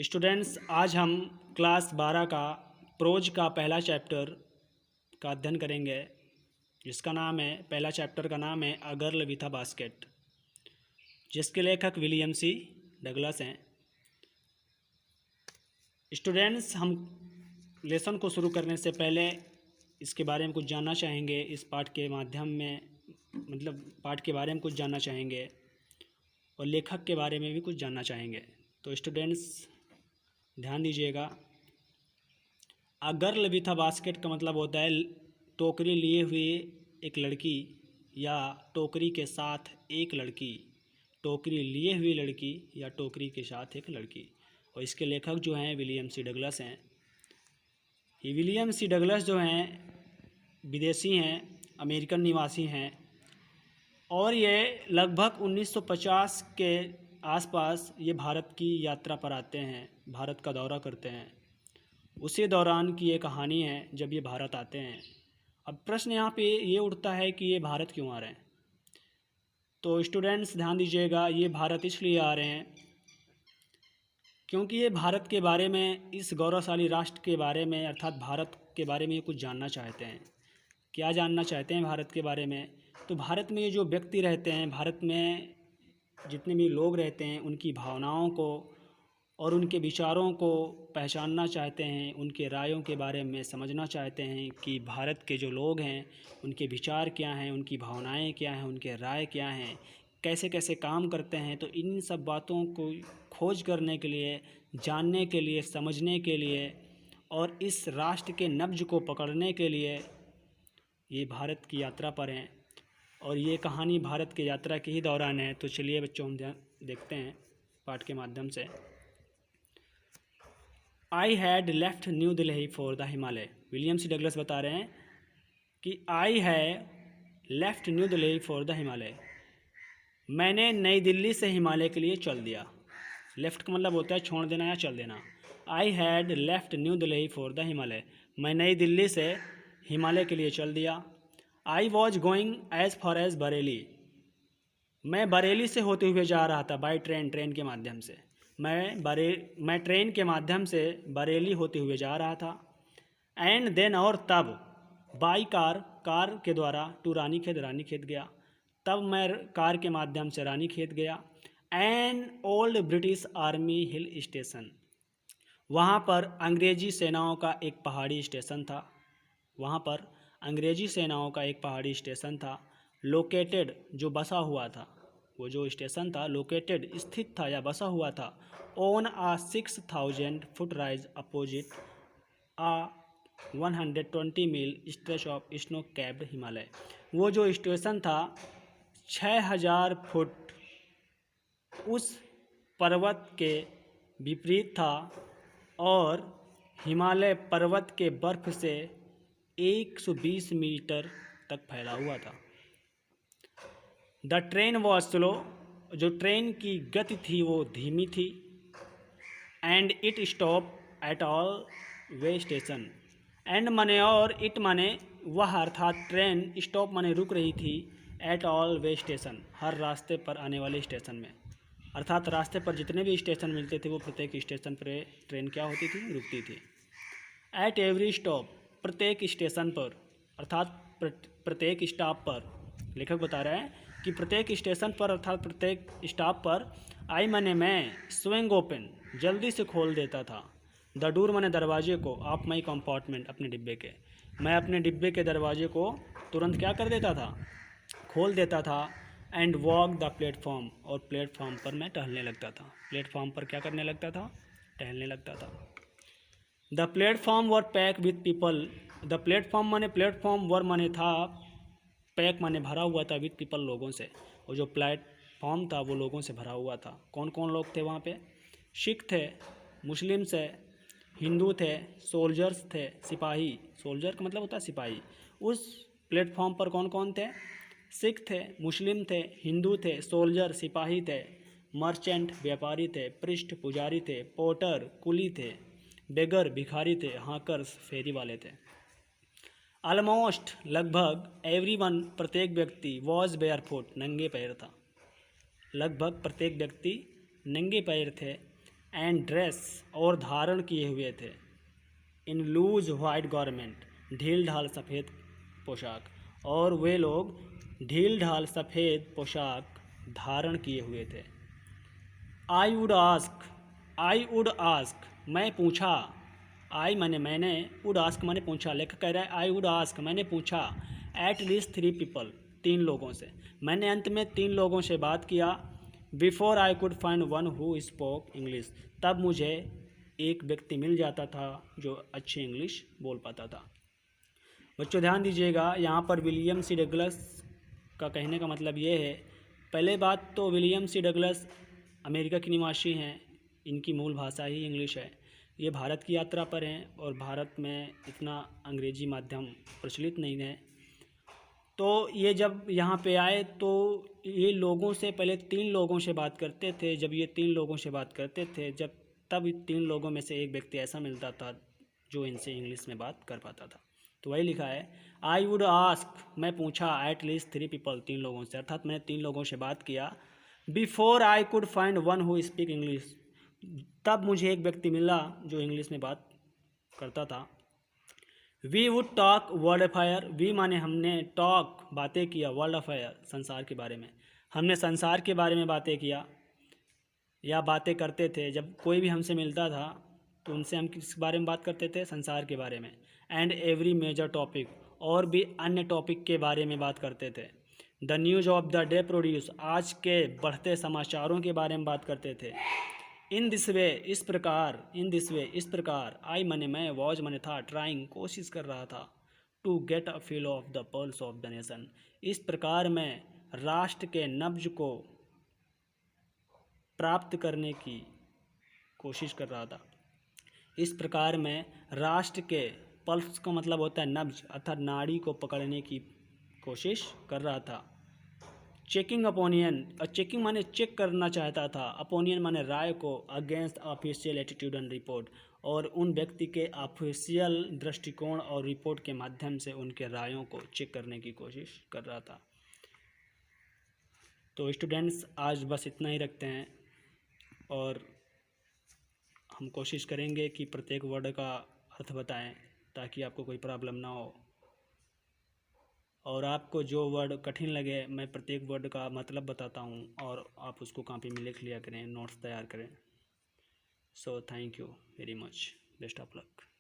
Students, आज हम class 12 का प्रोज का पहला चैप्टर का अध्ययन करेंगे, जिसका नाम है पहला चैप्टर का नाम है a girl with a basket, जिसके लेखक विलियम सी डगलस हैं। स्टूडेंट्स, हम लेसन को शुरू करने से पहले इसके बारे में कुछ जानना चाहेंगे। इस पाठ के माध्यम में पाठ के बारे में कुछ जानना चाहेंगे और लेखक के बारे में भी कुछ जानना चाहेंगे। तो स्टूडेंट्स ध्यान दीजिएगा। A girl with a basket का मतलब होता है टोकरी लिए हुए एक लड़की या टोकरी के साथ एक लड़की, टोकरी लिए हुई लड़की या टोकरी के साथ एक लड़की। और इसके लेखक जो हैं विलियम सी डगलस हैं। ये विलियम सी डगलस जो हैं विदेशी हैं, अमेरिकन निवासी हैं और ये लगभग 1950 के आसपास ये भारत की यात्रा पर आते हैं, भारत का दौरा करते हैं। उसी दौरान की ये कहानी है जब ये भारत आते हैं। अब प्रश्न यहाँ पे ये उठता है कि ये भारत क्यों आ रहे हैं। तो स्टूडेंट्स ध्यान दीजिएगा, ये भारत इसलिए आ रहे हैं क्योंकि ये भारत के बारे में, इस गौरवशाली राष्ट्र के बारे में अर्थात भारत के बारे में ये कुछ जानना चाहते हैं। क्या जानना चाहते हैं भारत के बारे में? तो भारत में ये जो व्यक्ति रहते हैं, भारत में जितने भी लोग रहते हैं, उनकी भावनाओं को और उनके विचारों को पहचानना चाहते हैं, उनके रायों के बारे में समझना चाहते हैं कि भारत के जो लोग हैं उनके विचार क्या हैं, उनकी भावनाएं क्या हैं, उनके राय क्या हैं, कैसे कैसे काम करते हैं। तो इन सब बातों को खोज करने के लिए, जानने के लिए, समझने के लिए और इस राष्ट्र के नब्ज को पकड़ने के लिए ये भारत की यात्रा पर हैं। और ये कहानी भारत की यात्रा के ही दौरान है। तो चलिए बच्चों, हम देखते हैं पाठ के माध्यम से। I had left New Delhi for the Himalaya. William C Douglas बता रहे हैं कि आई है left New Delhi for the Himalaya. मैंने नई दिल्ली से हिमालय के लिए चल दिया। लेफ्ट का मतलब होता है छोड़ देना या चल देना। I had left New Delhi for the Himalaya. मैं नई दिल्ली से हिमालय के लिए चल दिया। I was going as far as Bareilly. मैं बरेली से होते हुए जा रहा था, बाई ट्रेन, ट्रेन के माध्यम से। मैं ट्रेन के माध्यम से बरेली होते हुए जा रहा था। एंड देन और तब, बाई कार, कार के द्वारा, टू रानीखेत, रानीखेत गया। तब मैं कार के माध्यम से रानीखेत गया। An old British army hill station. वहाँ पर अंग्रेजी सेनाओं का एक पहाड़ी स्टेशन था। वहाँ पर अंग्रेजी सेनाओं का एक पहाड़ी स्टेशन था। लोकेटेड, जो बसा हुआ था, वो जो स्टेशन था लोकेटेड, स्थित था या बसा हुआ था, on a 6000 foot rise opposite a 120 मील stretch of snow capped Himalaya. वो जो स्टेशन था 6000 फुट उस पर्वत के विपरीत था और हिमालय पर्वत के बर्फ से 120 मीटर तक फैला हुआ था। The train was slow. जो ट्रेन की गति थी वो धीमी थी। And it stop at all way station. And माने और, इट माने वह, अर्थात ट्रेन, स्टॉप माने रुक रही थी, एट ऑल वे स्टेशन, हर रास्ते पर आने वाले स्टेशन में। अर्थात रास्ते पर जितने भी स्टेशन मिलते थे वो प्रत्येक स्टेशन पर ट्रेन क्या होती थी, रुकती थी। एट एवरी स्टॉप, प्रत्येक स्टेशन पर, अर्थात प्रत्येक स्टॉप पर, लेखक बता रहे हैं कि प्रत्येक स्टेशन पर अर्थात प्रत्येक स्टॉप पर, आई माने मैं, स्विंग ओपन, जल्दी से खोल देता था, द डोर माने दरवाजे को, ऑफ माई कंपार्टमेंट, अपने डिब्बे के, मैं अपने डिब्बे के दरवाजे को तुरंत क्या कर देता था, खोल देता था। एंड वॉक द प्लेटफॉर्म, और प्लेटफॉर्म पर मैं टहलने लगता था। प्लेटफॉर्म पर क्या करने लगता था, टहलने लगता था। The platform were pack with people. The platform माने, प्लेटफॉर्म वर माने था, पैक माने भरा हुआ था, विथ पीपल, लोगों से। और जो प्लेटफॉर्म था वो लोगों से भरा हुआ था। कौन कौन लोग थे वहाँ पे? सिख थे, मुस्लिम थे, हिंदू थे, सोल्जर्स थे, सिपाही। सोल्जर का मतलब होता है सिपाही। उस प्लेटफॉर्म पर कौन कौन थे? सिख थे, मुस्लिम थे, हिंदू थे, सोल्जर, सिपाही थे, मर्चेंट, व्यापारी थे, पृष्ठ, पुजारी थे, पोर्टर, कुली थे, बेगर, भिखारी थे, हाकर्स, फेरी वाले थे। ऑलमोस्ट, लगभग, एवरीवन, प्रत्येक व्यक्ति, वॉज बेयरफुट, नंगे पैर था। लगभग प्रत्येक व्यक्ति नंगे पैर थे। एंड ड्रेस और धारण किए हुए थे, इन लूज वाइट गारमेंट ढील ढाल सफ़ेद पोशाक, और वे लोग ढील ढाल सफ़ेद पोशाक धारण किए हुए थे। आई वुड आस्क मैं पूछा, आई माने मैंने, वुड आस्क माने पूछा, लेखक कह रहा है आई वुड आस्क मैंने पूछा, एट लीस्ट 3 पीपल 3 लोगों से, मैंने अंत में 3 लोगों से बात किया, before I could find one who spoke English, तब मुझे एक व्यक्ति मिल जाता था जो अच्छी इंग्लिश बोल पाता था। बच्चों ध्यान दीजिएगा, यहाँ पर विलियम सी डगलस का कहने का मतलब ये है, पहले बात तो विलियम सी डगलस अमेरिका के निवासी हैं, इनकी मूल भाषा ही इंग्लिश है, ये भारत की यात्रा पर हैं और भारत में इतना अंग्रेजी माध्यम प्रचलित नहीं है। तो ये जब यहाँ पे आए तो ये लोगों से पहले 3 लोगों से बात करते थे, जब ये 3 लोगों से बात करते थे तब 3 लोगों में से एक व्यक्ति ऐसा मिलता था जो इनसे इंग्लिश में बात कर पाता था। तो वही लिखा है आई वुड आस्क मैं पूछा, एट लीस्ट 3 पीपल 3 लोगों से, अर्थात मैंने 3 लोगों से बात किया, before I could find one who speak English, तब मुझे एक व्यक्ति मिला जो इंग्लिश में बात करता था। We would talk world affair, we माने हमने, टॉक बातें किया, वर्ल्ड अफेयर संसार के बारे में, हमने संसार के बारे में बातें किया या बातें करते थे। जब कोई भी हमसे मिलता था तो उनसे हम किस बारे में बात करते थे, संसार के बारे में। एंड एवरी मेजर टॉपिक, और भी अन्य टॉपिक के बारे में बात करते थे। The news of the day produce, आज के बढ़ते समाचारों के बारे में बात करते थे। इन दिस वे, इस प्रकार, आई मने मैं, वॉज मने था, ट्राइंग कोशिश कर रहा था, to get a feel of the pulse of the nation, इस प्रकार मैं राष्ट्र के नब्ज को प्राप्त करने की कोशिश कर रहा था। इस प्रकार मैं राष्ट्र के, पल्स का मतलब होता है नब्ज अर्थात नाड़ी को पकड़ने की कोशिश कर रहा था। चेकिंग अपोनियन, चेकिंग माने चेक करना चाहता था, अपोनियन माने राय को, against official attitude and report, और उन व्यक्ति के ऑफिशियल दृष्टिकोण और रिपोर्ट के माध्यम से उनके रायों को चेक करने की कोशिश कर रहा था। तो स्टूडेंट्स आज बस इतना ही रखते हैं और हम कोशिश करेंगे कि प्रत्येक वर्ड का अर्थ बताएं ताकि आपको कोई प्रॉब्लम ना हो, और आपको जो वर्ड कठिन लगे मैं प्रत्येक वर्ड का मतलब बताता हूं और आप उसको कॉपी में लिख लिया करें, नोट्स तैयार करें। So thank you very much, best of luck.